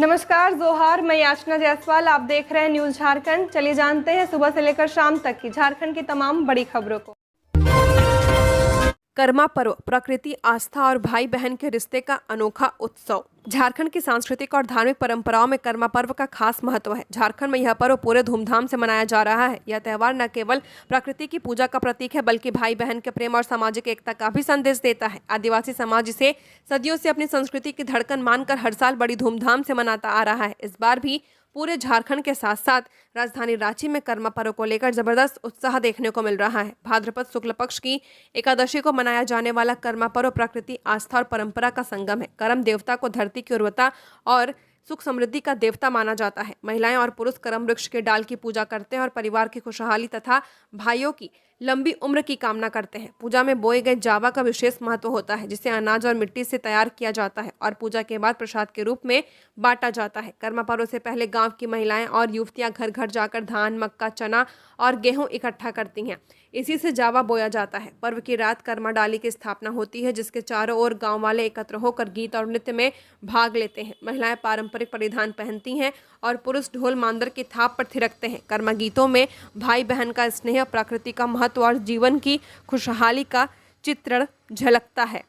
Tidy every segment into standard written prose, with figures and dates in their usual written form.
नमस्कार, जोहार। मैं याचना जायसवाल, आप देख रहे हैं न्यूज झारखंड। चलिए जानते हैं सुबह से लेकर शाम तक की झारखंड की तमाम बड़ी खबरों को। कर्मा पर्व प्रकृति, आस्था और भाई बहन के रिश्ते का अनोखा उत्सव। झारखंड की सांस्कृतिक और धार्मिक परंपराओं में कर्मा पर्व का खास महत्व है। झारखंड में यह पर्व पूरे धूमधाम से मनाया जा रहा है। यह त्योहार न केवल प्रकृति की पूजा का प्रतीक है, बल्कि भाई बहन के प्रेम और सामाजिक एकता का भी संदेश देता है। आदिवासी समाज इसे सदियों से अपनी संस्कृति की धड़कन मानकर हर साल बड़ी धूमधाम से मनाता आ रहा है। इस बार भी पूरे झारखंड के साथ साथ राजधानी रांची में कर्मा पर्व को लेकर जबरदस्त उत्साह देखने को मिल रहा है। भाद्रपद शुक्ल पक्ष की एकादशी को मनाया जाने वाला कर्मा पर्व प्रकृति, आस्था और परंपरा का संगम है। कर्म देवता को धरती की उर्वरता और सुख समृद्धि का देवता माना जाता है। महिलाएं और पुरुष कर्म वृक्ष के डाल की पूजा करते हैं और परिवार की खुशहाली तथा भाइयों की लंबी उम्र की कामना करते हैं। पूजा में बोए गए जावा का विशेष महत्व होता है, जिसे अनाज और मिट्टी से तैयार किया जाता है और पूजा के बाद प्रसाद के रूप में बांटा जाता है। कर्मा पर्व से पहले गांव की महिलाएं और युवतियां घर घर जाकर धान, मक्का, चना और गेहूं इकट्ठा करती हैं। इसी से जावा बोया जाता है। पर्व की रात कर्मा डाली की स्थापना होती है, जिसके चारों ओर गांव वाले एकत्र होकर गीत और नृत्य में भाग लेते हैं। महिलाएं पारंपरिक परिधान पहनती हैं और पुरुष ढोल मांदर की थाप पर थिरकते हैं। कर्मा गीतों में भाई बहन का स्नेह, प्रकृति का महत्व और जीवन की खुशहाली का चित्रण झलकता है।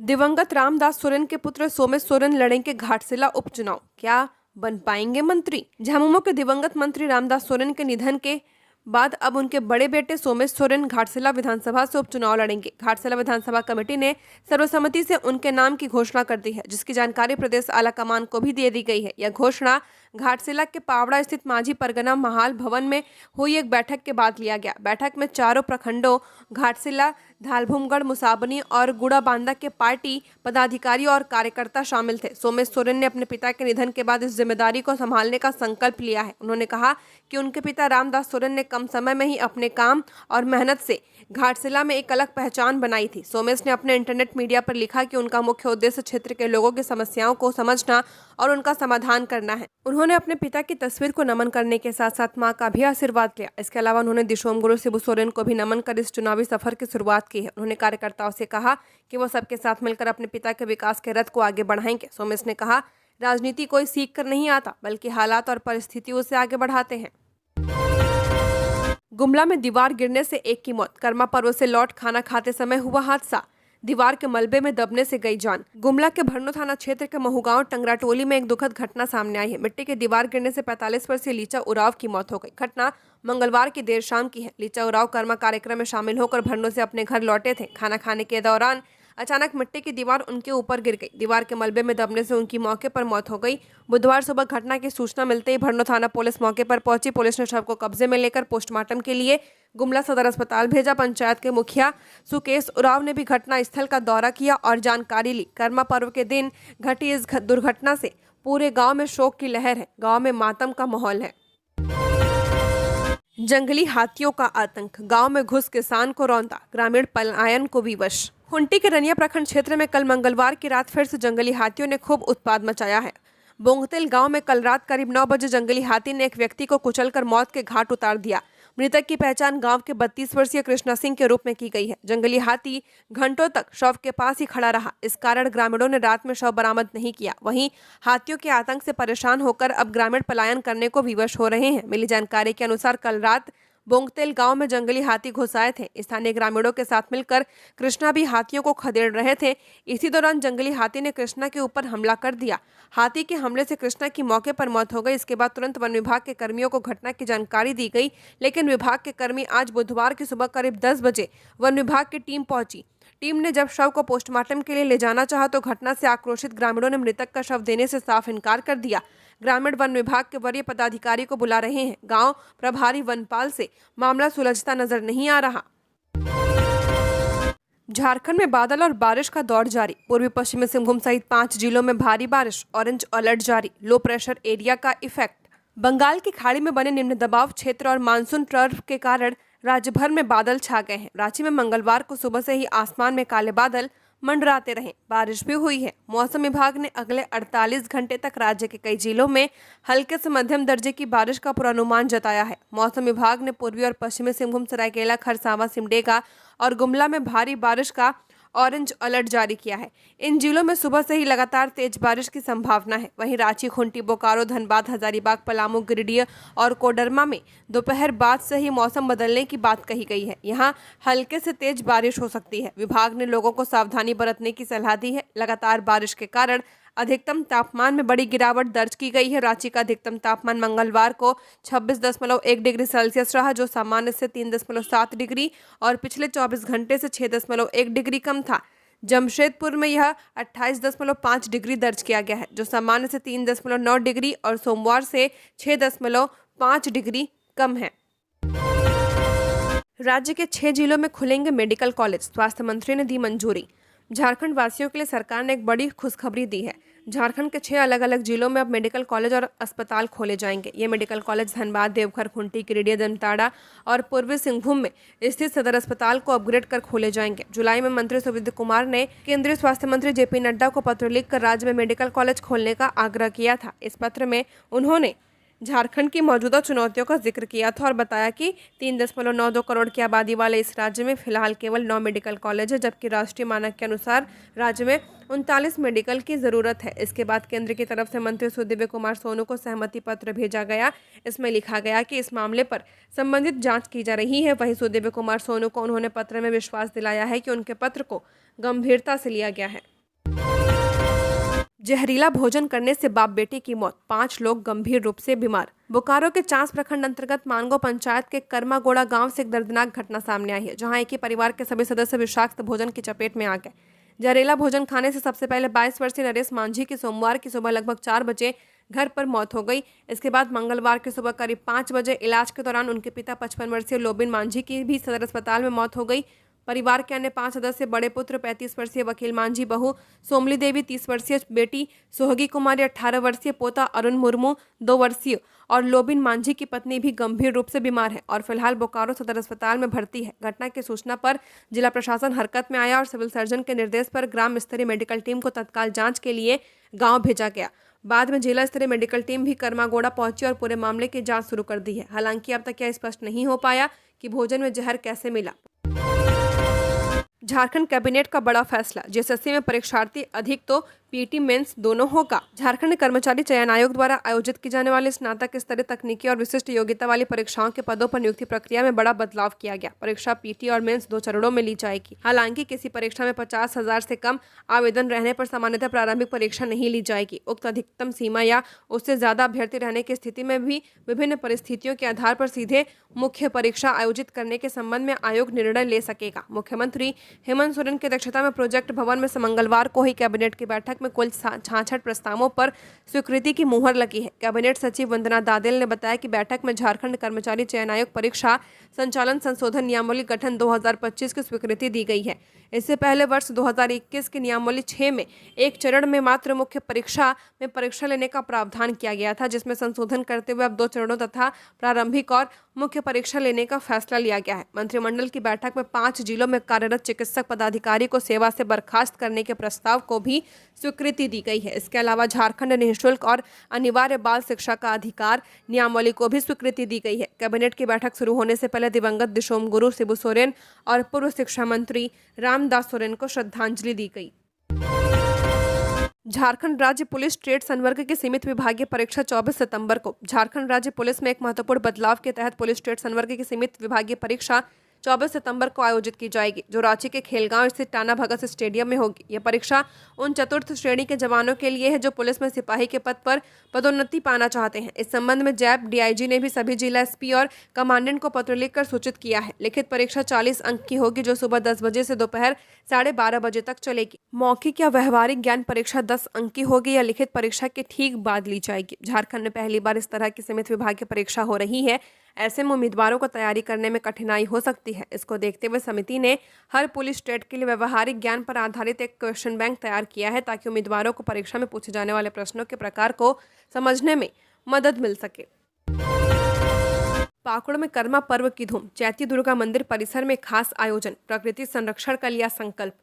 दिवंगत रामदास सोरेन के पुत्र सोमेश सोरेन लड़ेंगे घाटशिला उपचुनाव, क्या बन पाएंगे मंत्री? झामुमो के दिवंगत मंत्री रामदास सोरेन के निधन के बाद अब उनके बड़े बेटे सोमेश सोरेन घाटशिला विधानसभा से उपचुनाव लड़ेंगे। घाटशिला विधानसभा कमेटी ने सर्वसम्मति से उनके नाम की घोषणा कर दी है, जिसकी जानकारी प्रदेश आलाकमान को भी दे दी गई है। यह घोषणा घाटशिला के पावड़ा स्थित मांझी परगना महाल भवन में हुई एक बैठक के बाद लिया गया। बैठक में चारों प्रखंडों घाटशिला, धालभूमगढ़, मुसाबनी और गुड़ाबांदा के पार्टी पदाधिकारी और कार्यकर्ता शामिल थे। सोमेश सोरेन ने अपने पिता के निधन के बाद इस जिम्मेदारी को संभालने का संकल्प लिया है। उन्होंने कहा कि उनके पिता रामदास सोरेन ने कम समय में ही अपने काम और मेहनत से घाटशिला में एक अलग पहचान बनाई थी। सोमेश ने अपने इंटरनेट मीडिया पर लिखा कि उनका मुख्य उद्देश्य क्षेत्र के लोगों की समस्याओं को समझना और उनका समाधान करना है। उन्होंने अपने पिता की तस्वीर को नमन करने के साथ साथ मां का भी आशीर्वाद लिया। इसके अलावा उन्होंने दिशोम गुरु शिबू सोरेन को भी नमन कर इस चुनावी सफर की शुरुआत की है। उन्होंने कार्यकर्ताओं से कहा कि वो सबके साथ मिलकर अपने पिता के विकास के रथ को आगे बढ़ाएंगे। सोमेश ने कहा, राजनीति कोई सीख कर नहीं आता, बल्कि हालात और परिस्थितियों से आगे बढ़ाते हैं। गुमला में दीवार गिरने से एक की मौत, कर्मा पर्व से लौट खाना खाते समय हुआ हादसा, दीवार के मलबे में दबने से गई जान। गुमला के भरनो थाना क्षेत्र के महूगांव टंगराटोली में एक दुखद घटना सामने आई है। मिट्टी की दीवार गिरने से 45 वर्षीय लीचा उराव की मौत हो गई। घटना मंगलवार की देर शाम की है। लीचा उराव कर्मा कार्यक्रम में शामिल होकर भरनो से अपने घर लौटे थे। खाना खाने के दौरान अचानक मिट्टी की दीवार उनके ऊपर गिर गई। दीवार के मलबे में दबने से उनकी मौके पर मौत हो गई। बुधवार सुबह घटना की सूचना मिलते ही भरनो थाना पुलिस मौके पर पहुंची। पुलिस ने शव को कब्जे में लेकर पोस्टमार्टम के लिए गुमला सदर अस्पताल भेजा। पंचायत के मुखिया सुकेश उराव ने भी घटना स्थल का दौरा किया और जानकारी ली। कर्मा पर्व के दिन घटी इस दुर्घटना से पूरे गाँव में शोक की लहर है। गाँव में मातम का माहौल है। जंगली हाथियों का आतंक, गांव में घुस किसान को रौंदा, ग्रामीण पलायन को विवश। खुंटी के रनिया प्रखंड क्षेत्र में कल मंगलवार की रात फिर से जंगली हाथियों ने खूब उत्पात मचाया है। बोंगतेल गांव में कल रात करीब 9 बजे जंगली हाथी ने एक व्यक्ति को कुचलकर मौत के घाट उतार दिया। मृतक की पहचान गांव के 32 वर्षीय कृष्णा सिंह के रूप में की गई है। जंगली हाथी घंटों तक शव के पास ही खड़ा रहा। इस कारण ग्रामीणों ने रात में शव बरामद नहीं किया। वहीं हाथियों के आतंक से परेशान होकर अब ग्रामीण पलायन करने को विवश हो रहे हैं। मिली जानकारी के अनुसार कल रात बोंगतेल गांव में जंगली हाथी घुस आए थे। स्थानीय ग्रामीणों के साथ मिलकर कृष्णा भी हाथियों को खदेड़ रहे थे। इसी दौरान जंगली हाथी ने कृष्णा के ऊपर हमला कर दिया। हाथी के हमले से कृष्णा की मौके पर मौत हो गई। इसके बाद तुरंत वन विभाग के कर्मियों को घटना की जानकारी दी गई, लेकिन विभाग के कर्मी आज बुधवार की सुबह करीब 10 बजे वन विभाग की टीम पहुंची। टीम ने जब शव को पोस्टमार्टम के लिए ले जाना चाहा तो घटना से आक्रोशित ग्रामीणों ने मृतक का शव देने से साफ इनकार कर दिया। ग्रामीण वन विभाग के वरीय पदाधिकारी को बुला रहे हैं। गांव प्रभारी वनपाल से मामला सुलझता नजर नहीं आ रहा। झारखंड में बादल और बारिश का दौर जारी, पूर्वी पश्चिमी सिंहभूम सहित 5 जिलों में भारी बारिश, ऑरेंज अलर्ट जारी। लो प्रेशर एरिया का इफेक्ट, बंगाल की खाड़ी में बने निम्न दबाव क्षेत्र और मानसून ट्रफ के कारण राज्य भर में बादल छा गए हैं। रांची में मंगलवार को सुबह से ही आसमान में काले बादल मंडराते रहे। बारिश भी हुई है। मौसम विभाग ने अगले 48 घंटे तक राज्य के कई जिलों में हल्के से मध्यम दर्जे की बारिश का पूर्वानुमान जताया है। मौसम विभाग ने पूर्वी और पश्चिमी सिंहभूम, सरायकेला, खरसावां, सिमडेगा और गुमला में भारी बारिश का ऑरेंज अलर्ट जारी किया है। इन जिलों में सुबह से ही लगातार तेज बारिश की संभावना है। वहीं रांची, खूंटी, बोकारो, धनबाद, हजारीबाग, पलामू, गिरिडीह और कोडरमा में दोपहर बाद से ही मौसम बदलने की बात कही गई है। यहाँ हल्के से तेज बारिश हो सकती है। विभाग ने लोगों को सावधानी बरतने की सलाह दी है। लगातार बारिश के कारण अधिकतम तापमान में बड़ी गिरावट दर्ज की गई है। रांची का अधिकतम तापमान मंगलवार को 26.1 डिग्री सेल्सियस रहा, जो सामान्य से 3.7 डिग्री और पिछले 24 घंटे से 6.1 डिग्री कम था। जमशेदपुर में यह 28.5 डिग्री दर्ज किया गया है, जो सामान्य से 3.9 डिग्री और सोमवार से 6.5 डिग्री कम है। राज्य के 6 जिलों में खुलेंगे मेडिकल कॉलेज, स्वास्थ्य मंत्री ने दी मंजूरी। झारखंड वासियों के लिए सरकार ने एक बड़ी खुशखबरी दी है। झारखंड के 6 अलग अलग जिलों में अब मेडिकल कॉलेज और अस्पताल खोले जाएंगे। ये मेडिकल कॉलेज धनबाद, देवघर, खूंटी, गिरिडीह, जामताड़ा और पूर्वी सिंहभूम में स्थित सदर अस्पताल को अपग्रेड कर खोले जाएंगे। जुलाई में मंत्री सुविद्य कुमार ने केंद्रीय स्वास्थ्य मंत्री जेपी नड्डा को पत्र लिखकर राज्य में मेडिकल कॉलेज खोलने का आग्रह किया था। इस पत्र में उन्होंने झारखंड की मौजूदा चुनौतियों का जिक्र किया था और बताया कि 3.92 करोड़ की आबादी वाले इस राज्य में फिलहाल केवल 9 मेडिकल कॉलेज है, जबकि राष्ट्रीय मानक के अनुसार राज्य में 39 मेडिकल की जरूरत है। इसके बाद केंद्र की तरफ से मंत्री सुदिव्य कुमार सोनू को सहमति पत्र भेजा गया। इसमें लिखा गया कि इस मामले पर संबंधित जांच की जा रही है। वहीं सुदिव्य कुमार सोनू को उन्होंने पत्र में विश्वास दिलाया है कि उनके पत्र को गंभीरता से लिया गया है। जहरीला भोजन करने से बाप बेटे की मौत, 5 लोग गंभीर रूप से बीमार। बोकारो के चांस प्रखंड अंतर्गत मानगो पंचायत के कर्मागोड़ा गांव से एक दर्दनाक घटना सामने आई है, जहां एक ही परिवार के सभी सदस्य विषाक्त भोजन की चपेट में आ गए। जहरीला भोजन खाने से सबसे पहले 22 वर्षीय नरेश मांझी की सोमवार की सुबह लगभग 4 बजे घर पर मौत हो गई। इसके बाद मंगलवार की सुबह करीब 5 बजे इलाज के दौरान उनके पिता 55 वर्षीय लोबिन मांझी की भी सदर अस्पताल में मौत हो गई। परिवार के अन्य 5 सदस्य बड़े पुत्र 35 वर्षीय वकील मांझी, बहू सोमली देवी 30 वर्षीय, बेटी सोहगी कुमारी 18 वर्षीय, पोता अरुण मुर्मू 2 वर्षीय और लोबिन मांझी की पत्नी भी गंभीर रूप से बीमार है और फिलहाल बोकारो सदर अस्पताल में भर्ती है। घटना की सूचना पर जिला प्रशासन हरकत में आया और सिविल सर्जन के निर्देश पर ग्राम स्तरीय मेडिकल टीम को तत्काल जाँच के लिए गाँव भेजा गया। बाद में जिला स्तरीय मेडिकल टीम भी कर्मागोड़ा पहुंची और पूरे मामले की जांच शुरू कर दी है। हालांकि अब तक यह स्पष्ट नहीं हो पाया कि भोजन में जहर कैसे मिला। झारखंड कैबिनेट का बड़ा फैसला, जेएसएससी में परीक्षार्थी अधिक तो पीटी मेंस दोनों होगा। झारखंड कर्मचारी चयन आयोग द्वारा आयोजित की जाने वाली स्नातक स्तरीय तकनीकी और विशिष्ट योग्यता वाली परीक्षाओं के पदों पर नियुक्ति प्रक्रिया में बड़ा बदलाव किया गया। परीक्षा पीटी और मेंस 2 चरणों में ली जाएगी। हालांकि किसी परीक्षा में 50,000 से कम आवेदन रहने पर सामान्यतः प्रारंभिक परीक्षा नहीं ली जाएगी। उक्त अधिकतम सीमा या उससे ज्यादा अभ्यर्थी रहने की स्थिति में भी विभिन्न परिस्थितियों के आधार पर सीधे मुख्य परीक्षा आयोजित करने के संबंध में आयोग निर्णय ले सकेगा। मुख्यमंत्री हेमंत सोरेन की अध्यक्षता में प्रोजेक्ट भवन में मंगलवार को ही कैबिनेट की बैठक में कुल 66 प्रस्तावों पर स्वीकृति की मुहर लगी है। कैबिनेट सचिव वंदना दादेल ने बताया कि बैठक में झारखंड कर्मचारी चयन आयोग परीक्षा संचालन संशोधन नियमावली गठन 2025 की स्वीकृति दी गई है। इससे पहले वर्ष 2021 की नियमावली 6 में एक चरण में मात्र मुख्य परीक्षा में परीक्षा लेने का प्रावधान किया गया था, जिसमें संशोधन करते हुए अब 2 चरणों तथा प्रारंभिक और मुख्य परीक्षा लेने का फैसला लिया गया है। मंत्रिमंडल की बैठक में 5 जिलों में कार्यरत चिकित्सक पदाधिकारी को सेवा से बर्खास्त करने के प्रस्ताव को भी स्वीकृति दी गई है। इसके अलावा झारखंड निःशुल्क और अनिवार्य बाल शिक्षा का अधिकार नियमावली को भी स्वीकृति दी गई है। कैबिनेट की बैठक शुरू होने से पहले दिवंगत दिशोम गुरु शिबू सोरेन और पूर्व शिक्षा मंत्री रामदास सोरेन को श्रद्धांजलि दी गई। झारखंड राज्य पुलिस ट्रेड संवर्ग की सीमित विभागीय परीक्षा 24 सितंबर को। झारखंड राज्य पुलिस में एक महत्वपूर्ण बदलाव के तहत पुलिस ट्रेड संवर्ग की सीमित विभागीय परीक्षा 24 सितंबर को आयोजित की जाएगी, जो रांची के खेलगांव स्थित टाना भगत स्टेडियम में होगी। यह परीक्षा उन चतुर्थ श्रेणी के जवानों के लिए है जो पुलिस में सिपाही के पद पर पदोन्नति पाना चाहते हैं। इस संबंध में जैप डीआईजी ने भी सभी जिला एसपी और कमांडेंट को पत्र लिखकर सूचित किया है। लिखित परीक्षा 40 अंक की होगी, जो सुबह 10 बजे से दोपहर 12:30 बजे तक चलेगी। मौखिक या व्यवहारिक ज्ञान परीक्षा 10 अंक की होगी या लिखित परीक्षा के ठीक बाद ली जाएगी। झारखंड में पहली बार इस तरह की सीमित विभागीय परीक्षा हो रही है। ऐसे में उम्मीदवारों को तैयारी करने में कठिनाई हो सकती है। इसको देखते हुए समिति ने हर पुलिस ट्रेड के लिए व्यवहारिक ज्ञान पर आधारित एक क्वेश्चन बैंक तैयार किया है, ताकि उम्मीदवारों को परीक्षा में पूछे जाने वाले प्रश्नों के प्रकार को समझने में मदद मिल सके। पाकुड़ में कर्मा पर्व की धूम, चैती दुर्गा मंदिर परिसर में खास आयोजन, प्रकृति संरक्षण का लिया संकल्प।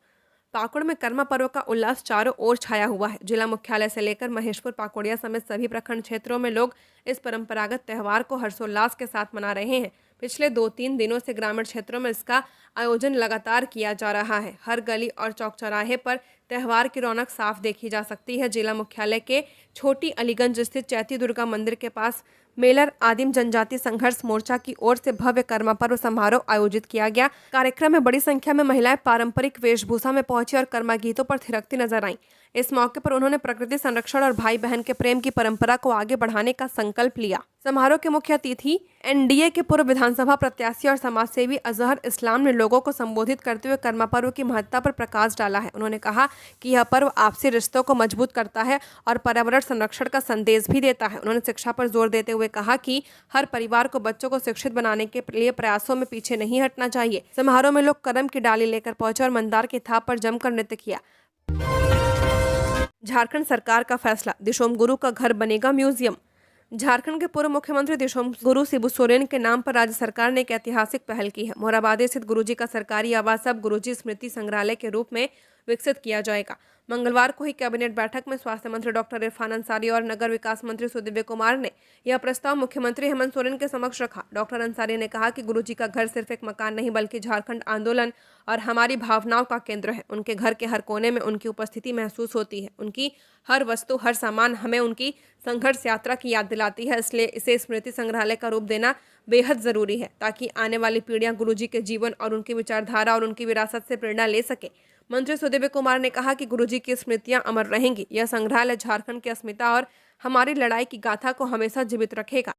पाकुड़ में कर्मा पर्व का उल्लास चारों ओर छाया हुआ है। जिला मुख्यालय से लेकर महेशपुर, पाकुड़िया समेत सभी प्रखंड क्षेत्रों में लोग इस परंपरागत त्यौहार को हर्षोल्लास के साथ मना रहे हैं। पिछले 2-3 दिनों से ग्रामीण क्षेत्रों में इसका आयोजन लगातार किया जा रहा है। हर गली और चौक चौराहे पर त्यौहार की रौनक साफ देखी जा सकती है। जिला मुख्यालय के छोटी अलीगंज स्थित चैती दुर्गा मंदिर के पास मेलर आदिम जनजाति संघर्ष मोर्चा की ओर से भव्य कर्मा पर्व समारोह आयोजित किया गया। कार्यक्रम में बड़ी संख्या में महिलाएं पारंपरिक वेशभूषा में पहुंची और कर्मा गीतों पर थिरकती नजर आईं। इस मौके पर उन्होंने प्रकृति संरक्षण और भाई बहन के प्रेम की परंपरा को आगे बढ़ाने का संकल्प लिया। समारोह के मुख्य अतिथि एनडीए के पूर्व विधानसभा प्रत्याशी और समाजसेवी अजहर इस्लाम ने लोगों को संबोधित करते हुए कर्मा पर्व की महत्ता पर प्रकाश डाला है। उन्होंने कहा कि यह पर्व आपसी रिश्तों को मजबूत करता है और पर्यावरण संरक्षण का संदेश भी देता है। उन्होंने शिक्षा पर जोर देते हुए कहा कि हर परिवार को बच्चों को शिक्षित बनाने के लिए प्रयासों में पीछे नहीं हटना चाहिए। समारोह में लोग कदम की डाली लेकर पहुंचे और मंदार की थाप पर जमकर नृत्य किया। झारखंड सरकार का फैसला, दिशोम गुरु का घर बनेगा म्यूजियम। झारखंड के पूर्व मुख्यमंत्री दिशोम गुरु शिबू सोरेन के नाम पर राज्य सरकार ने एक ऐतिहासिक पहल की है। मोराबादी स्थित गुरुजी का सरकारी आवास अब गुरुजी स्मृति संग्रहालय के रूप में विकसित किया जाएगा। मंगलवार को ही कैबिनेट बैठक में स्वास्थ्य मंत्री डॉक्टर इरफान अंसारी और नगर विकास मंत्री सुदिव्य कुमार ने यह प्रस्ताव मुख्यमंत्री हेमंत सोरेन के समक्ष रखा। डॉक्टर अंसारी ने कहा कि गुरुजी का घर सिर्फ एक मकान नहीं बल्कि झारखंड आंदोलन और हमारी भावनाओं का केंद्र है। उनके घर के हर कोने में उनकी उपस्थिति महसूस होती है। उनकी हर वस्तु, हर सामान हमें उनकी संघर्ष यात्रा की याद दिलाती है। इसलिए इसे स्मृति संग्रहालय का रूप देना बेहद जरूरी है ताकि आने वाली पीढ़ियां गुरुजी के जीवन और उनकी विचारधारा और उनकी विरासत से प्रेरणा ले सके। मंत्री सुदिव्य कुमार ने कहा कि गुरुजी की स्मृतियां अमर रहेंगी। यह संग्रहालय झारखंड की अस्मिता और हमारी लड़ाई की गाथा को हमेशा जीवित रखेगा।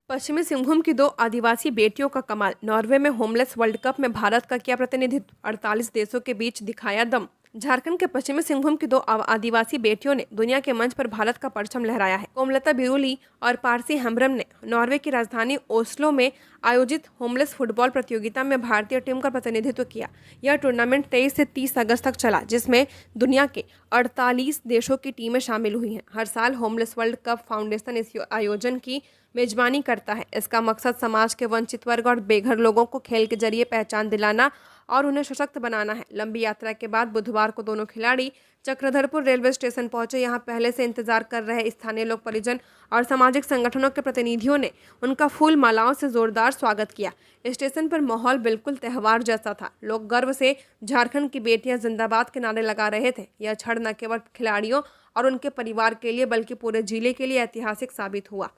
पश्चिमी सिंहभूम की 2 आदिवासी बेटियों का कमाल, नॉर्वे में होमलेस वर्ल्ड कप में भारत का किया प्रतिनिधित्व, 48 देशों के बीच दिखाया दम। झारखंड के पश्चिमी सिंहभूम की 2 आदिवासी बेटियों ने दुनिया के मंच पर भारत का परचम लहराया है। कोमलता बिरुली और पारसी हेम्ब्रम ने नॉर्वे की राजधानी ओस्लो में आयोजित होमलेस फुटबॉल प्रतियोगिता में भारतीय टीम का प्रतिनिधित्व किया। यह टूर्नामेंट 23 से 30 अगस्त तक चला, जिसमें दुनिया के 48 देशों की टीमें शामिल हुई हैं। हर साल होमलेस वर्ल्ड कप फाउंडेशन इस आयोजन की मेजबानी करता है। इसका मकसद समाज के वंचित वर्ग और बेघर लोगों को खेल के जरिए पहचान दिलाना और उन्हें सशक्त बनाना है। लंबी यात्रा के बाद बुधवार को दोनों खिलाड़ी चक्रधरपुर रेलवे स्टेशन पहुंचे। यहां पहले से इंतजार कर रहे स्थानीय लोग, परिजन और सामाजिक संगठनों के प्रतिनिधियों ने उनका फूल मालाओं से जोरदार स्वागत किया। स्टेशन पर माहौल बिल्कुल त्योहार जैसा था। लोग गर्व से झारखंड की बेटियां जिंदाबाद के नारे लगा रहे थे। यह क्षण न केवल खिलाड़ियों और उनके परिवार के लिए बल्कि पूरे जिले के लिए ऐतिहासिक साबित हुआ।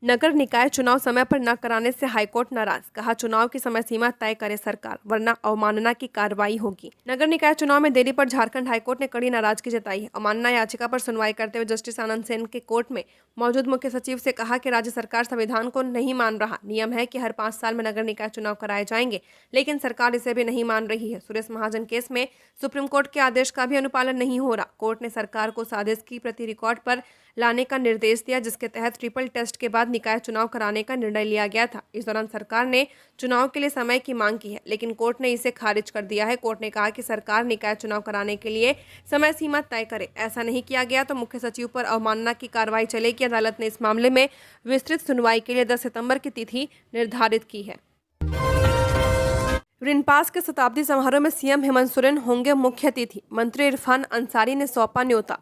नगर निकाय चुनाव समय पर न कराने से हाईकोर्ट नाराज, कहा चुनाव की समय सीमा तय करे सरकार वरना अवमानना की कार्रवाई होगी। नगर निकाय चुनाव में देरी पर झारखंड हाईकोर्ट ने कड़ी नाराजगी जताई है। अवमानना याचिका पर सुनवाई करते हुए जस्टिस आनंद सेन के कोर्ट में मौजूद मुख्य सचिव से कहा कि राज्य सरकार संविधान को नहीं मान रहा। नियम है कि हर 5 साल में नगर निकाय चुनाव कराए जाएंगे, लेकिन सरकार इसे भी नहीं मान रही है। सुरेश महाजन केस में सुप्रीम कोर्ट के आदेश का भी अनुपालन नहीं हो रहा। कोर्ट ने सरकार को उस आदेश की प्रति रिकॉर्ड पर लाने का निर्देश दिया जिसके तहत ट्रिपल टेस्ट के बाद निकाय चुनाव कराने का निर्णय लिया गया था। इस दौरान सरकार ने चुनाव के लिए समय की मांग की है, लेकिन कोर्ट ने इसे खारिज कर दिया है। कोर्ट ने कहा कि सरकार निकाय चुनाव कराने के लिए समय सीमा तय करे। ऐसा नहीं किया गया तो मुख्य सचिव पर अवमानना की कार्रवाई चलेगी। अदालत ने इस मामले में विस्तृत सुनवाई के लिए 10 सितंबर की तिथि निर्धारित की है। रिनपास के शताब्दी समारोह में सीएम हेमंत सोरेन होंगे मुख्य अतिथि, मंत्री इरफान अंसारी ने सौंपा न्योता।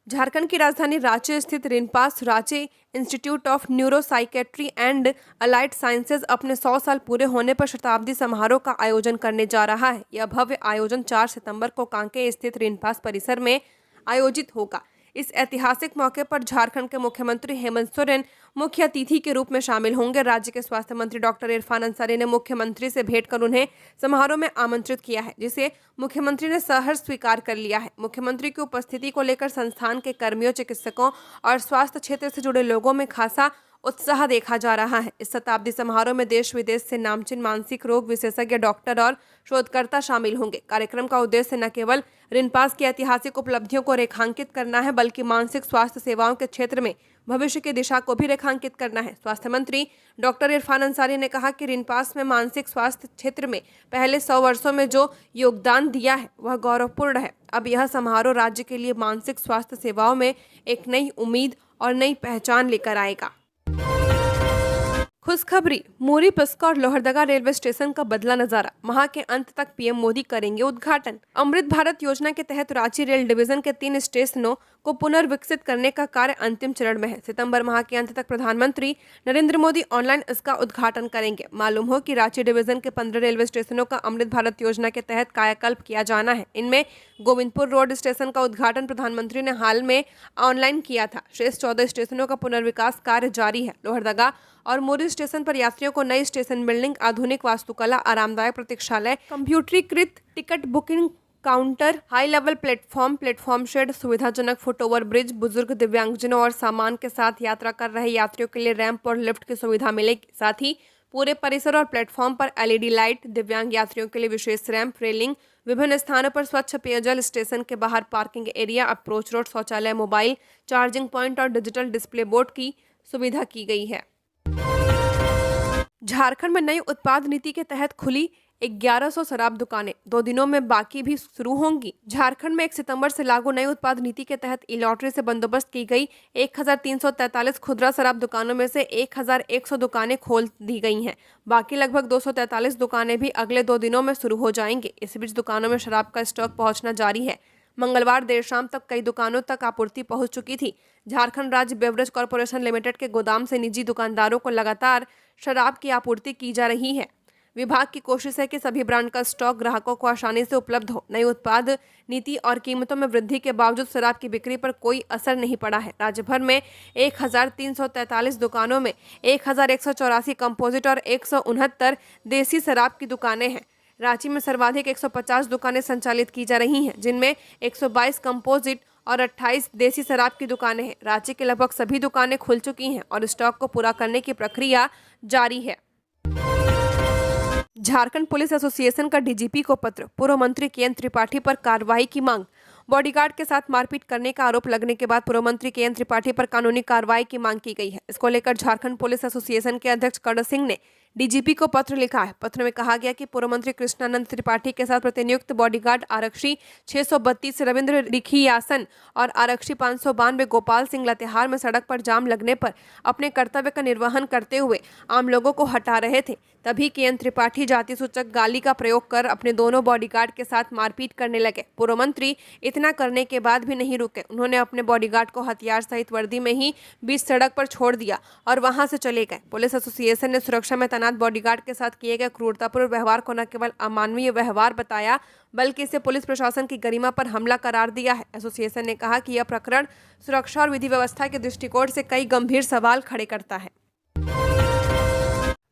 झारखंड की राजधानी रांची स्थित RINPAS Ranchi institute of neuropsychiatry and allied sciences अपने 100 साल पूरे होने पर शताब्दी समारोह का आयोजन करने जा रहा है। यह भव्य आयोजन 4 सितंबर को कांके स्थित रिनपास परिसर में आयोजित होगा। इस ऐतिहासिक मौके पर झारखंड के मुख्यमंत्री हेमंत सोरेन मुख्य अतिथि के रूप में शामिल होंगे। राज्य के स्वास्थ्य मंत्री डॉक्टर इरफान अंसारी ने मुख्यमंत्री से भेंट कर उन्हें समारोह में आमंत्रित किया है, जिसे मुख्यमंत्री ने सहर्ष स्वीकार कर लिया है। मुख्यमंत्री की उपस्थिति को लेकर संस्थान के कर्मियों, चिकित्सकों और स्वास्थ्य क्षेत्र से जुड़े लोगों में खासा उत्साह देखा जा रहा है। इस शताब्दी समारोह में देश विदेश से नामचीन मानसिक रोग विशेषज्ञ, डॉक्टर और शोधकर्ता शामिल होंगे। कार्यक्रम का उद्देश्य न केवल रिनपास की ऐतिहासिक उपलब्धियों को रेखांकित करना है, बल्कि मानसिक स्वास्थ्य सेवाओं के क्षेत्र में भविष्य की दिशा को भी रेखांकित करना है। स्वास्थ्य मंत्री डॉक्टर इरफान अंसारी ने कहा कि रिनपास में मानसिक स्वास्थ्य क्षेत्र में पहले 100 वर्षों में जो योगदान दिया है वह गौरवपूर्ण है। अब यह समारोह राज्य के लिए मानसिक स्वास्थ्य सेवाओं में एक नई उम्मीद और नई पहचान लेकर आएगा। खुशखबरी, मुरी, पिस्का और लोहरदगा रेलवे स्टेशन का बदला नजारा। माह के अंत तक पीएम मोदी करेंगे उद्घाटन। अमृत भारत योजना के तहत रांची रेल डिवीजन के 3 स्टेशनों को पुनर्विकसित करने का कार्य अंतिम चरण में है। सितंबर माह के अंत तक प्रधानमंत्री नरेंद्र मोदी ऑनलाइन इसका उद्घाटन करेंगे। मालूम हो कि रांची डिवीजन के 15 रेलवे स्टेशनों का अमृत भारत योजना के तहत कायाकल्प किया जाना है। इनमें गोविंदपुर रोड स्टेशन का उद्घाटन प्रधानमंत्री ने हाल में ऑनलाइन किया था। शेष 14 स्टेशनों का पुनर्विकास कार्य जारी है। लोहरदगा और मुरी स्टेशन पर यात्रियों को नई स्टेशन बिल्डिंग, आधुनिक वास्तुकला, आरामदायक प्रतीक्षालय, कंप्यूटरीकृत ticket booking counter, high level platform shed, सुविधाजनक फुट ओवर ब्रिज, बुजुर्ग, दिव्यांगजनों और सामान के साथ यात्रा कर रहे यात्रियों के लिए रैंप और लिफ्ट की सुविधा मिलेगी। साथ ही पूरे परिसर और प्लेटफॉर्म पर एलईडी लाइट, दिव्यांग यात्रियों के लिए विशेष रैंप, रेलिंग, विभिन्न स्थानों पर स्वच्छ पेयजल, स्टेशन के बाहर पार्किंग एरिया, अप्रोच रोड, शौचालय, मोबाइल चार्जिंग पॉइंट और डिजिटल डिस्प्ले बोर्ड की सुविधा की गई है। झारखंड में नई उत्पाद नीति के तहत खुली 1100 शराब दुकानें 2 दिनों में बाकी भी शुरू होंगी। झारखंड में 1 सितंबर से लागू नई उत्पाद नीति के तहत ई लॉटरी से बंदोबस्त की गई 1343 खुदरा शराब दुकानों में से 1100 दुकानें खोल दी गई हैं। बाकी लगभग 243 दुकानें भी अगले 2 दिनों में शुरू हो जाएंगी। इस बीच दुकानों में शराब का स्टॉक पहुंचना जारी है। मंगलवार देर शाम तक कई दुकानों तक आपूर्ति पहुंच चुकी थी। झारखंड राज्य बेवरेज कॉर्पोरेशन लिमिटेड के गोदाम से निजी दुकानदारों को लगातार शराब की आपूर्ति की जा रही है। विभाग की कोशिश है कि सभी ब्रांड का स्टॉक ग्राहकों को आसानी से उपलब्ध हो। नई उत्पाद नीति और कीमतों में वृद्धि के बावजूद शराब की बिक्री पर कोई असर नहीं पड़ा है। राज्य भर में 1343 दुकानों में 1184 कंपोजिट और 169 देसी शराब की दुकानें हैं। रांची में सर्वाधिक 150 दुकानें संचालित की जा रही हैं, जिनमें 122 कंपोजिट और 28 देसी शराब की दुकानें हैं। रांची के लगभग सभी दुकानें खुल चुकी हैं और स्टॉक को पूरा करने की प्रक्रिया जारी है। झारखंड पुलिस एसोसिएशन का डीजीपी को पत्र, पूर्व मंत्री के एन त्रिपाठी पर कार्रवाई की मांग। बॉडीगार्ड के साथ मारपीट करने का आरोप लगने के बाद पूर्व मंत्री के एन त्रिपाठी पर कानूनी कार्रवाई की मांग की गई है। इसको लेकर झारखंड पुलिस एसोसिएशन के अध्यक्ष कर्ण सिंह ने डीजीपी को पत्र लिखा है। पत्र में कहा गया कि पूर्व मंत्री कृष्णानंद त्रिपाठी के साथ प्रतिनियुक्त बॉडीगार्ड आरक्षी 632 रविंद्र रिखियासन और आरक्षी 592 गोपाल सिंह लातेहार में सड़क पर जाम लगने पर अपने कर्तव्य का निर्वहन करते हुए आम लोगों को हटा रहे थे। तभी के एन त्रिपाठी जाति सूचक गाली का प्रयोग कर अपने दोनों बॉडीगार्ड के साथ मारपीट करने लगे। पूर्व मंत्री इतना करने के बाद भी नहीं रुके। उन्होंने अपने बॉडीगार्ड को हथियार सहित वर्दी में ही बीच सड़क पर छोड़ दिया और वहां से चले गए। पुलिस एसोसिएशन ने सुरक्षा में तैनात बॉडीगार्ड के साथ किए गए क्रूरतापूर्ण व्यवहार को न केवल अमानवीय व्यवहार बताया, बल्कि इसे पुलिस प्रशासन की गरिमा पर हमला करार दिया है। एसोसिएशन ने कहा कि यह प्रकरण सुरक्षा और विधि व्यवस्था के दृष्टिकोण से कई गंभीर सवाल खड़े करता है।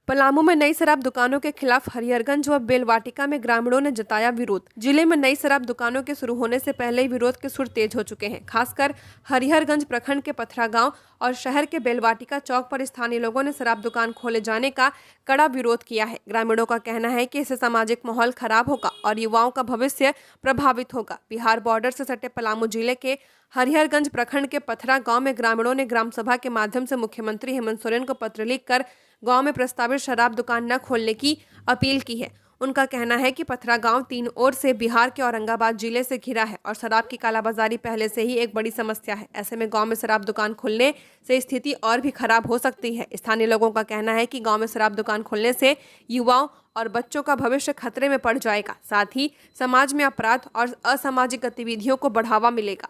पलामू में नई शराब दुकानों के खिलाफ हरिहरगंज व बेलवाटिका में ग्रामीणों ने जताया विरोध। जिले में नई शराब दुकानों के शुरू होने से पहले ही विरोध के सुर तेज हो चुके हैं। खासकर हरिहरगंज प्रखंड के पथरा गांव और शहर के बेलवाटिका चौक पर स्थानीय लोगों ने शराब दुकान खोले जाने का कड़ा विरोध किया है। ग्रामीणों का कहना है कि इससे सामाजिक माहौल खराब होगा और युवाओं का भविष्य प्रभावित होगा। बिहार बॉर्डर से सटे पलामू जिले के हरिहरगंज प्रखंड के पथरा गांव में ग्रामीणों ने ग्राम सभा के माध्यम से मुख्यमंत्री हेमंत सोरेन को पत्र लिखकर गांव में प्रस्तावित शराब दुकान न खोलने की अपील की है। उनका कहना है कि पथरा गांव 3 ओर से बिहार के औरंगाबाद जिले से घिरा है और शराब की कालाबाजारी पहले से ही एक बड़ी समस्या है। ऐसे में गांव में शराब दुकान खुलने से स्थिति और भी खराब हो सकती है। स्थानीय लोगों का कहना है कि गांव में शराब दुकान खुलने से युवाओं और बच्चों का भविष्य खतरे में पड़ जाएगा। साथ ही समाज में अपराध और असामाजिक गतिविधियों को बढ़ावा मिलेगा।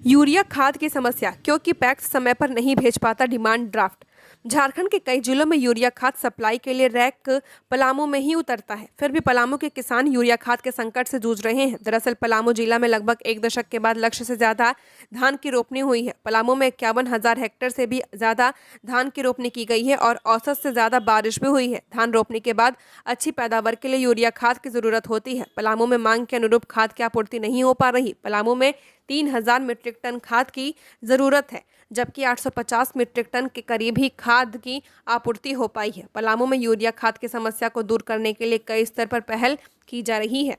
यूरिया खाद की समस्या, क्योंकि पैक्स समय पर नहीं भेज पाता डिमांड ड्राफ्ट। झारखंड के कई जिलों में यूरिया खाद सप्लाई के लिए रैक पलामू में ही उतरता है। फिर भी पलामू के किसान यूरिया खाद के संकट से जूझ रहे हैं। दरअसल पलामू जिला में लगभग 1 दशक के बाद लक्ष्य से ज्यादा धान की रोपनी हुई है। पलामू में 51,000 हेक्टेयर से भी ज्यादा धान की रोपनी की गई है और औसत से ज्यादा बारिश भी हुई है। धान रोपनी के बाद अच्छी पैदावार के लिए यूरिया खाद की जरूरत होती है। पलामू में मांग के अनुरूप खाद की आपूर्ति नहीं हो पा रही। पलामू में 3,000 मीट्रिक टन खाद की जरूरत है, जबकि 850 मीट्रिक टन के करीब ही खाद की आपूर्ति हो पाई है। पलामू में यूरिया खाद की समस्या को दूर करने के लिए कई स्तर पर पहल की जा रही है।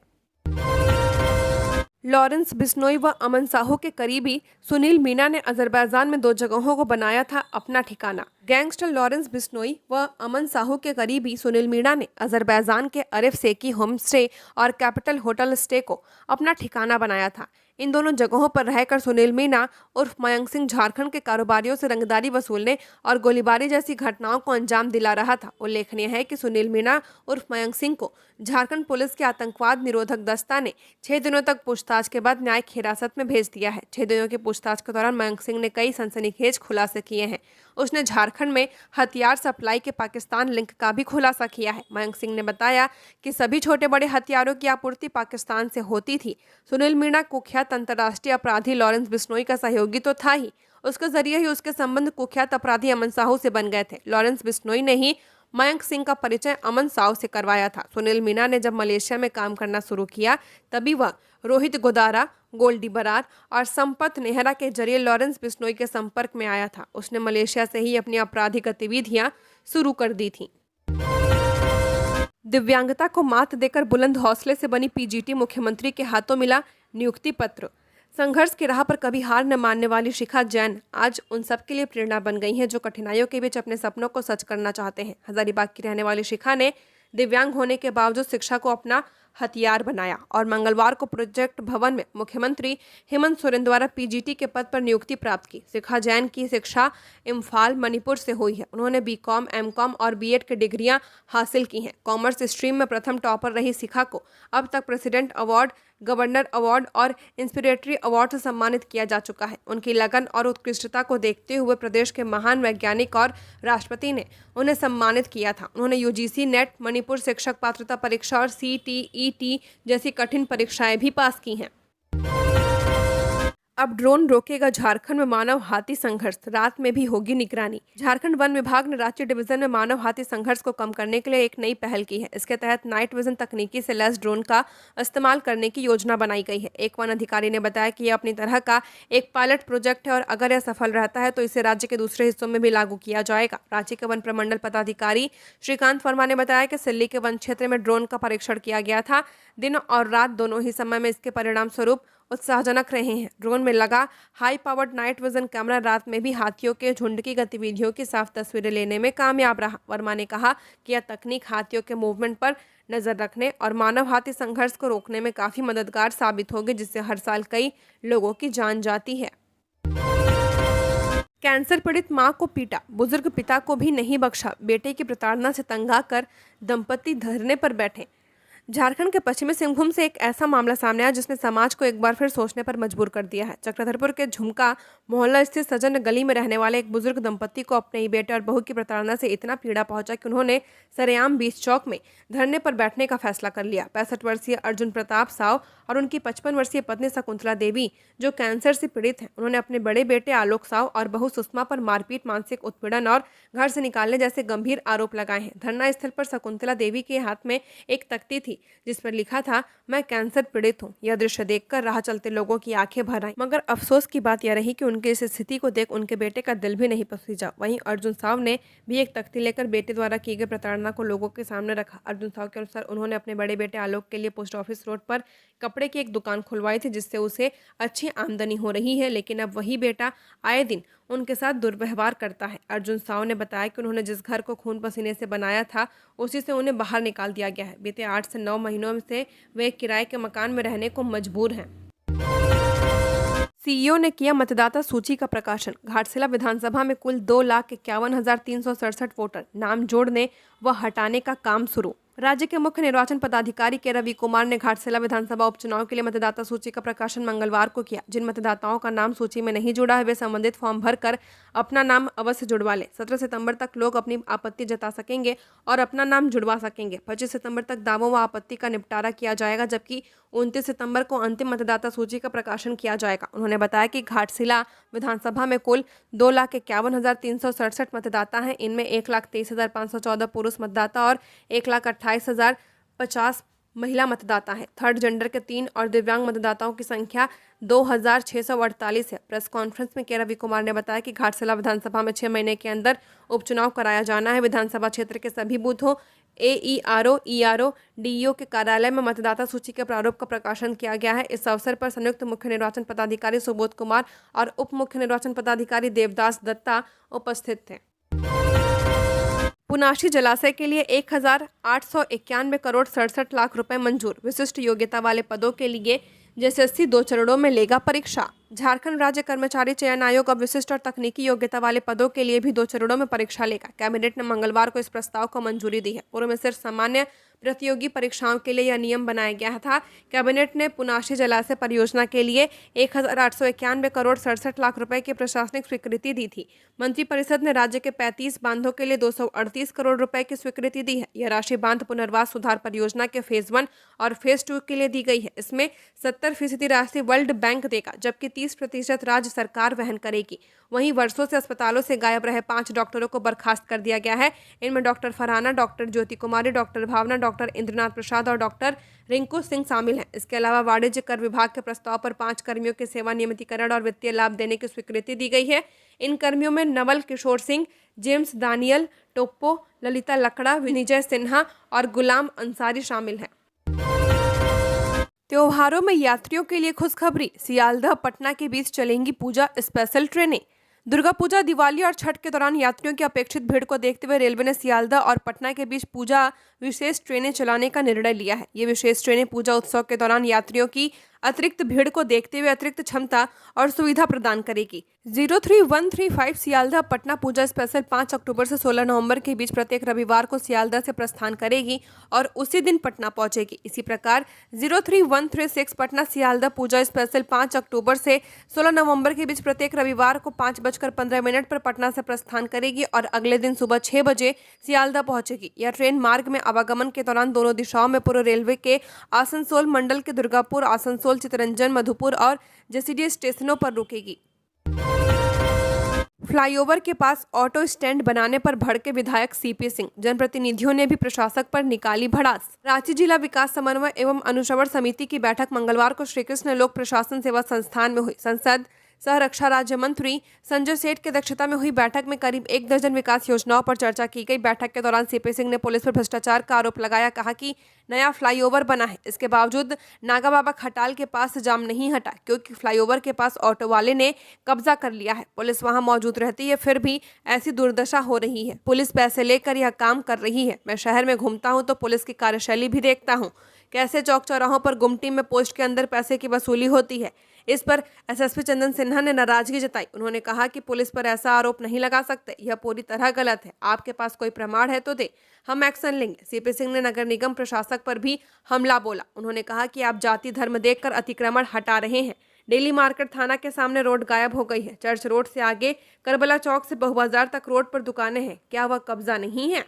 लॉरेंस बिश्नोई व अमन साहू के करीबी सुनील मीना ने अजरबैजान में 2 जगहों को बनाया था अपना ठिकाना। गैंगस्टर लॉरेंस बिश्नोई व अमन साहू के करीबी सुनील मीणा ने अजरबैजान के अरिफ सेकी होम स्टे और कैपिटल होटल स्टे को अपना ठिकाना बनाया था। इन दोनों जगहों पर रहकर सुनील मीणा उर्फ मयंक सिंह झारखंड के कारोबारियों से रंगदारी वसूलने और गोलीबारी जैसी घटनाओं को अंजाम दिला रहा था। उल्लेखनीय है कि सुनील मीणा उर्फ मयंक सिंह को झारखंड पुलिस के आतंकवाद निरोधक दस्ता ने 6 दिनों तक पूछताछ के बाद न्यायिक हिरासत में भेज दिया है। 6 दिनों की पूछताछ के दौरान मयंक सिंह ने कई सनसनीखेज खुलासे किए हैं। उसने झारखंड में हथियार सप्लाई के पाकिस्तान लिंक का भी खुलासा किया है। मयंक सिंह ने बताया कि सभी छोटे बड़े हथियारों की आपूर्ति पाकिस्तान से होती थी। सुनील मीणा कुख्यात अंतर्राष्ट्रीय अपराधी लॉरेंस बिश्नोई का सहयोगी तो था ही, उसके जरिए ही उसके संबंध कुख्यात अपराधी अमन साहू से बन गए थे। लॉरेंस बिश्नोई ने ही मयंक सिंह का परिचय अमन साहू से करवाया था। सुनील मीणा ने जब मलेशिया में काम करना शुरू किया तभी वह रोहित गोदारा, गोल्डी बरार और संपत नेहरा के जरिए लॉरेंस बिश्नोई के संपर्क में आया था। उसने मलेशिया से ही अपनी आपराधिक गतिविधियां शुरू कर दी थीं। दिव्यांगता को मात देकर बुलंद हौसले से बनी पीजीटी, मुख्यमंत्री के हाथों मिला नियुक्ति पत्र। संघर्ष की राह पर कभी हार न मानने वाली शिखा जैन आज उन सब के लिए प्रेरणा बन गई हैं जो कठिनाइयों के बीच अपने सपनों को सच करना चाहते हैं। हजारीबाग की रहने वाली शिखा ने दिव्यांग होने के बावजूद शिक्षा को अपना हथियार बनाया और मंगलवार को प्रोजेक्ट भवन में मुख्यमंत्री हेमंत सोरेन द्वारा पीजीटी के पद पर नियुक्ति प्राप्त की। शिखा जैन की शिक्षा इम्फाल, मणिपुर से हुई है। उन्होंने बीकॉम, एमकॉम और बीएड की डिग्रियां हासिल की हैं। कॉमर्स स्ट्रीम में प्रथम टॉपर रही शिखा को अब तक प्रेसिडेंट अवार्ड, गवर्नर अवार्ड और इंस्पिरेटरी अवार्ड से सम्मानित किया जा चुका है। उनकी लगन और उत्कृष्टता को देखते हुए प्रदेश के महान वैज्ञानिक और राष्ट्रपति ने उन्हें सम्मानित किया था। उन्होंने यूजीसी नेट, मणिपुर शिक्षक पात्रता परीक्षा और सीटीईटी जैसी कठिन परीक्षाएं भी पास की हैं। अब ड्रोन रोकेगा झारखंड में मानव हाथी संघर्ष, रात में भी होगी निगरानी। झारखंड वन विभाग ने रांची डिवीजन में मानव हाथी संघर्ष को कम करने के लिए एक नई पहल की है। इसके तहत नाइट विजन तकनीकी से लैस ड्रोन का इस्तेमाल करने की योजना बनाई गई है। एक वन अधिकारी ने बताया कि यह अपनी तरह का एक पायलट प्रोजेक्ट है और अगर यह सफल रहता है तो इसे राज्य के दूसरे हिस्सों में भी लागू किया जाएगा। रांची के वन प्रमंडल पदाधिकारी श्रीकांत वर्मा ने बताया कि सिल्ली के वन क्षेत्र में ड्रोन का परीक्षण किया गया था। दिन और रात दोनों ही समय में इसके परिणाम स्वरूप उत्साहजनक रहे हैं। ड्रोन में लगा high powered night vision camera रात में भी हाथियों के झुंड की गतिविधियों की साफ तस्वीरें लेने में कामयाब रहा। वर्मा ने कहा कि यह तकनीक हाथियों के मूवमेंट पर नजर रखने और मानव हाथी संघर्ष को रोकने में काफी मददगार साबित होगी, जिससे हर साल कई लोगों की जान जाती है। कैंसर पीड़ित मां को पीटा, बुजुर्ग पिता को भी नहीं बख्शा। बेटे की प्रताड़ना से तंग आकर दंपति धरने पर बैठे। झारखंड के पश्चिमी सिंहभूम से एक ऐसा मामला सामने आया जिसने समाज को एक बार फिर सोचने पर मजबूर कर दिया है। चक्रधरपुर के झुमका मोहल्ला स्थित सजन गली में रहने वाले एक बुजुर्ग दंपति को अपने ही बेटे और बहू की प्रताड़ना से इतना पीड़ा पहुंचा कि उन्होंने सरेआम बीच चौक में धरने पर बैठने का फैसला कर लिया। 65 वर्षीय अर्जुन प्रताप साव और उनकी 55 वर्षीय पत्नी शकुंतला देवी जो कैंसर से पीड़ित हैं, उन्होंने अपने बड़े बेटे आलोक साव और बहू सुषमा पर मारपीट, मानसिक उत्पीड़न और घर से निकालने जैसे गंभीर आरोप लगाए हैं। धरना स्थल पर शकुंतला देवी के हाथ में एक तख्ती थी जिस पर लिखा था, मैं कैंसर पीड़ित हूँ। यह दृश्य देखकर राह चलते लोगों की आंखें भर आईं। मगर अफसोस की बात यह रही कि उनकी इस स्थिति को देख उनके बेटे का दिल भी नहीं पसीजा। वहीं अर्जुन साव ने भी एक तख्ती लेकर बेटे द्वारा की गई प्रताड़ना को लोगों के सामने रखा। अर्जुन साव के अनुसार उन्होंने अपने बड़े बेटे आलोक के लिए पोस्ट ऑफिस रोड पर कपड़े की एक दुकान खुलवाई थी जिससे उसे अच्छी आमदनी हो रही है, लेकिन अब वही बेटा आए दिन उनके साथ दुर्व्यवहार करता है। अर्जुन साव ने बताया कि उन्होंने जिस घर को खून पसीने से बनाया था उसी से उन्हें बाहर निकाल दिया गया है। बीते 8 से 9 महीनों से वे किराए के मकान में रहने को मजबूर हैं। सीईओ ने किया मतदाता सूची का प्रकाशन। घाटशिला विधानसभा में कुल 2,51,367 वोटर नाम जोड़ने व हटाने का काम शुरू। राज्य के मुख्य निर्वाचन पदाधिकारी के रवि कुमार ने घाटशिला विधानसभा उपचुनाव के लिए मतदाता सूची का प्रकाशन मंगलवार को किया। जिन मतदाताओं का नाम सूची में नहीं जुड़ा है वे संबंधित फॉर्म भरकर अपना नाम अवश्य जुड़वा लें। 17 सितंबर तक लोग अपनी आपत्ति जता सकेंगे और अपना नाम जुड़वा सकेंगे। 25 सितंबर तक दावों व आपत्ति का निपटारा किया जाएगा, जबकि 29 सितंबर को अंतिम मतदाता सूची का प्रकाशन किया जाएगा। उन्होंने बताया कि घाटशिला विधानसभा में कुल 2,51,367 मतदाता हैं। इनमें 1,23,514 पुरुष मतदाता और 1,28,050 महिला मतदाता हैं। थर्ड जेंडर के 3 और दिव्यांग मतदाताओं की संख्या 2,648 है। प्रेस कॉन्फ्रेंस में के रवि कुमार ने बताया कि घाटशिला विधानसभा में 6 महीने के अंदर उपचुनाव कराया जाना है। विधानसभा क्षेत्र के सभी बूथों, AERO, ERO, DEO के कार्यालय में मतदाता सूची के प्रारूप का प्रकाशन किया गया है। इस अवसर पर संयुक्त मुख्य निर्वाचन पदाधिकारी सुबोध कुमार और उप मुख्य निर्वाचन पदाधिकारी देवदास दत्ता उपस्थित थे। पुनाशी जलाशय के लिए 1,891 करोड़ 67 लाख रुपए मंजूर। विशिष्ट योग्यता वाले पदों के लिए जेएसएससी 2 चरणों में लेगा परीक्षा। झारखंड राज्य कर्मचारी चयन आयोग अब विशिष्ट और तकनीकी योग्यता वाले पदों के लिए भी 2 चरणों में परीक्षा लेगा। कैबिनेट ने मंगलवार को इस प्रस्ताव को मंजूरी दी है। पूर्व में सिर्फ सामान्य प्रतियोगी परीक्षाओं के लिए यह नियम बनाया गया था। कैबिनेट ने पुनाशी जलाशय परियोजना के लिए 1,891 करोड़ 67 लाख रुपए की प्रशासनिक स्वीकृति दी थी। मंत्रिपरिषद ने राज्य के 35 बांधों के लिए 238 करोड़ रुपए की स्वीकृति दी है। यह राशि बांध पुनर्वास सुधार परियोजना के फेज 1 और फेज 2 के लिए दी गई है। इसमें 70% राशि वर्ल्ड बैंक देगा, जबकि 30% राज्य सरकार वहन करेगी। वहीं वर्षों से अस्पतालों से गायब रहे 5 डॉक्टरों को बर्खास्त कर दिया गया है। इनमें डॉक्टर फरहाना, डॉक्टर ज्योति कुमारी, डॉक्टर भावना, डॉक्टर इंद्रनाथ प्रसाद और डॉक्टर रिंकू सिंह शामिल हैं। इसके अलावा वाणिज्य कर विभाग के प्रस्ताव पर 5 कर्मियों के सेवा नियमितीकरण और वित्तीय लाभ देने की स्वीकृति दी गई है। इन कर्मियों में नवल किशोर सिंह, जेम्स दानियल टोप्पो, ललिता लकड़ा, विनिजय सिन्हा और गुलाम अंसारी शामिल हैं। त्योहारों में यात्रियों के लिए खुशखबरी, सियालदह पटना के बीच चलेंगी पूजा स्पेशल ट्रेनें। दुर्गा पूजा, दिवाली और छठ के दौरान यात्रियों की अपेक्षित भीड़ को देखते हुए रेलवे ने सियालदह और पटना के बीच पूजा विशेष ट्रेनें चलाने का निर्णय लिया है। ये विशेष ट्रेनें पूजा उत्सव के दौरान यात्रियों की अतिरिक्त भीड़ को देखते हुए अतिरिक्त क्षमता और सुविधा प्रदान करेगी। 03135 सियालदह पटना पूजा स्पेशल 5 अक्टूबर से 16 नवंबर के बीच प्रत्येक रविवार को सियालदह से प्रस्थान करेगी और उसी दिन पटना पहुंचेगी। इसी प्रकार 03136 पटना सियालदह पूजा स्पेशल 5 अक्टूबर से 16 नवंबर के बीच प्रत्येक रविवार को 5:15 पर पटना से प्रस्थान करेगी और अगले दिन सुबह 6 बजे सियालदह पहुंचेगी। यह ट्रेन मार्ग में आवागमन के दौरान दोनों दिशाओं में पूर्व रेलवे के आसनसोल मंडल के दुर्गापुर, आसनसोल, चितरंजन, मधुपुर और जसीडीह स्टेशनों पर रुकेगी। फ्लाईओवर के पास ऑटो स्टैंड बनाने पर भड़के विधायक सीपी सिंह। जनप्रतिनिधियों ने भी प्रशासक पर निकाली भड़ास। रांची जिला विकास समन्वय एवं अनुश्रवण समिति की बैठक मंगलवार को श्रीकृष्ण लोक प्रशासन सेवा संस्थान में हुई। संसद सह रक्षा राज्य मंत्री संजय सेठ की अध्यक्षता में हुई बैठक में करीब 1 दर्जन विकास योजनाओं पर चर्चा की गई। बैठक के दौरान सीपी सिंह ने पुलिस पर भ्रष्टाचार का आरोप लगाया। कहा कि नया फ्लाईओवर बना है, इसके बावजूद नागा बाबा खटाल के पास जाम नहीं हटा, क्योंकि फ्लाईओवर के पास ऑटो वाले ने कब्जा कर लिया है। पुलिस वहां मौजूद रहती है, फिर भी ऐसी दुर्दशा हो रही है। पुलिस पैसे लेकर यह काम कर रही है। मैं शहर में घूमता हूं तो पुलिस की कार्यशैली भी देखता हूं, कैसे चौक चौराहों पर गुमटी में पोस्ट के अंदर पैसे की वसूली होती है। इस पर एसएसपी चंदन सिन्हा ने नाराजगी जताई। उन्होंने कहा कि पुलिस पर ऐसा आरोप नहीं लगा सकते, यह पूरी तरह गलत है। आपके पास कोई प्रमाण है तो दे, हम एक्शन लेंगे। सीपी सिंह ने नगर निगम प्रशासक पर भी हमला बोला। उन्होंने कहा कि आप जाति धर्म देखकर अतिक्रमण हटा रहे हैं। डेली मार्केट थाना के सामने रोड गायब हो गई है। चर्च रोड से आगे करबला चौक से बहुबाजार तक रोड पर दुकानें हैं, क्या वह कब्जा नहीं है?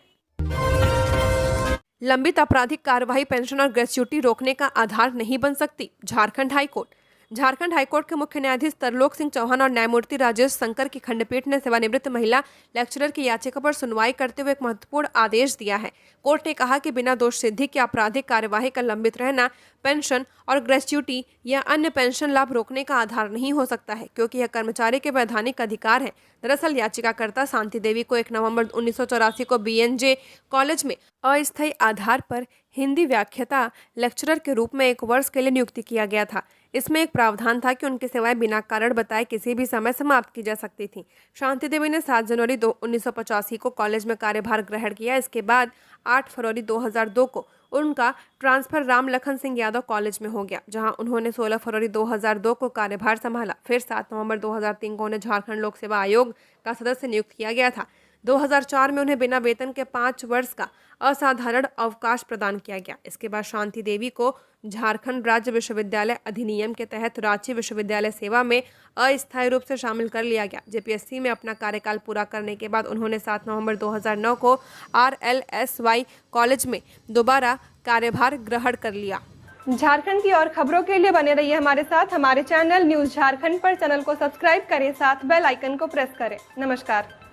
लंबित आपराधिक कार्यवाही पेंशन और ग्रेच्युटी रोकने का आधार नहीं बन सकती, झारखंड हाईकोर्ट। झारखंड हाईकोर्ट के मुख्य न्यायाधीश तरलोक सिंह चौहान और न्यायमूर्ति राजेश शंकर की खंडपीठ ने सेवानिवृत्त महिला लेक्चरर की याचिका पर सुनवाई करते हुए एक महत्वपूर्ण आदेश दिया है। कोर्ट ने कहा कि बिना दोष सिद्धि की आपराधिक कार्यवाही का लंबित रहना पेंशन और ग्रेच्युटी या अन्य पेंशन लाभ रोकने का आधार नहीं हो सकता है, क्योंकि यह कर्मचारी के वैधानिक अधिकार है। दरअसल याचिकाकर्ता शांति देवी को 1 नवंबर 1984 को बीएनजे कॉलेज में अस्थायी आधार पर हिंदी व्याख्याता लेक्चरर के रूप में 1 वर्ष के लिए नियुक्ति किया गया था। इसमें एक प्रावधान था कि उनकी सेवाएं बिना कारण बताए किसी भी समय समाप्त की जा सकती थी। शांति देवी ने 7 जनवरी 1985 को कॉलेज में कार्यभार ग्रहण किया। इसके बाद 8 फरवरी 2002 को उनका ट्रांसफर राम लखन सिंह यादव कॉलेज में हो गया, जहां उन्होंने 16 फरवरी 2002 को कार्यभार संभाला। फिर 7 नवंबर 2003 को उन्हें झारखंड लोक सेवा आयोग का सदस्य नियुक्त किया गया था। 2004 में उन्हें बिना वेतन के 5 वर्ष का असाधारण अवकाश प्रदान किया गया। इसके बाद शांति देवी को झारखंड राज्य विश्वविद्यालय अधिनियम के तहत रांची विश्वविद्यालय सेवा में अस्थायी रूप से शामिल कर लिया गया। जेपीएससी में अपना कार्यकाल पूरा करने के बाद उन्होंने 7 नवंबर 2009 को RLSY कॉलेज में दोबारा कार्यभार ग्रहण कर लिया। झारखंड की और खबरों के लिए बने रहिए हमारे साथ। हमारे चैनल न्यूज़ झारखंड पर चैनल को सब्सक्राइब करें, साथ बेल आइकन को प्रेस करें। नमस्कार।